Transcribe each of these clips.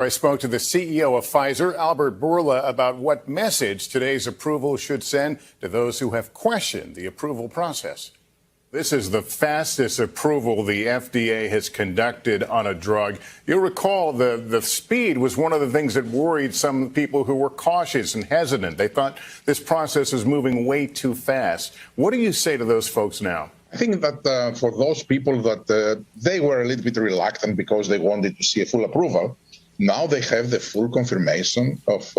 I spoke to the CEO of Pfizer, Albert Bourla, about what message today's approval should send to those who have questioned the approval process. This is the fastest approval the FDA has conducted on a drug. You'll recall the speed was one of the things that worried some people who were cautious and hesitant. They thought this process is moving way too fast. What do you say to those folks now? I think that for those people that they were a little bit reluctant because they wanted to see a full approval, now they have the full confirmation of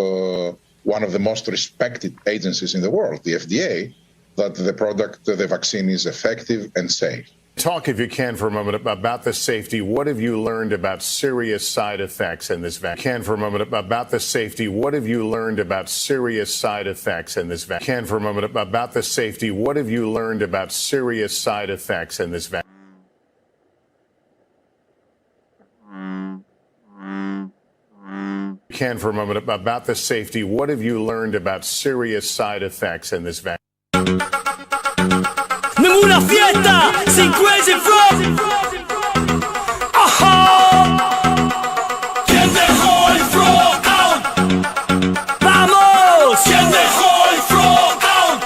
one of the most respected agencies in the world, the FDA, that the product, the vaccine, is effective and safe. Talk, if you can, for a moment about the safety. What have you learned about serious side effects in this vaccine? For a moment about the safety. What have you learned about serious side effects in this vaccine? For a moment about the safety. What have you learned about serious side effects in this vaccine? For a moment about the safety. What have you learned about serious side effects in this vaccine? Ninguna fiesta sin Crazy Frog. ¿Quién dejó el frog out? Vamos. ¿Quién dejó el frog out?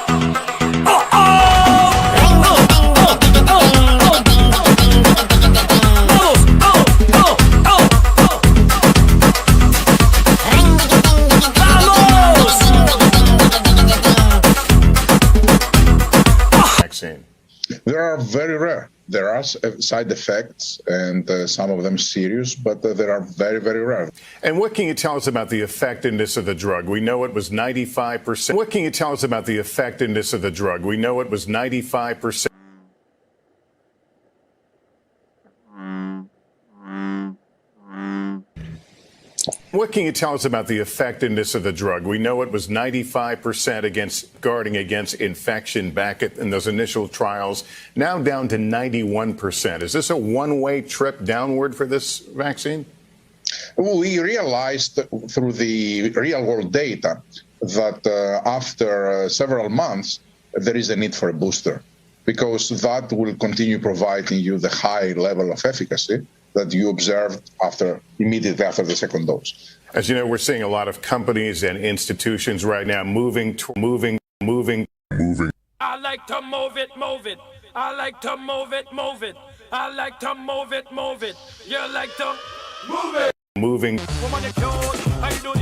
Vaccine. They are very rare. There are side effects, and some of them serious, but they are very, very rare. And what can you tell us about the effectiveness of the drug? We know it was 95%. What can you tell us about the effectiveness of the drug? We know it was 95%. What can you tell us about the effectiveness of the drug? We know it was 95% against guarding against infection back in those initial trials, now down to 91%. Is this a one-way trip downward for this vaccine? We realized through the real-world data that after several months, there is a need for a booster, because that will continue providing you the high level of efficacy that you observed immediately after the second dose. As you know, we're seeing a lot of companies and institutions right now moving. I like to move it, move it. I like to move it, move it. I like to move it, move it. You like to move it. Moving. Woman, you're cute. I do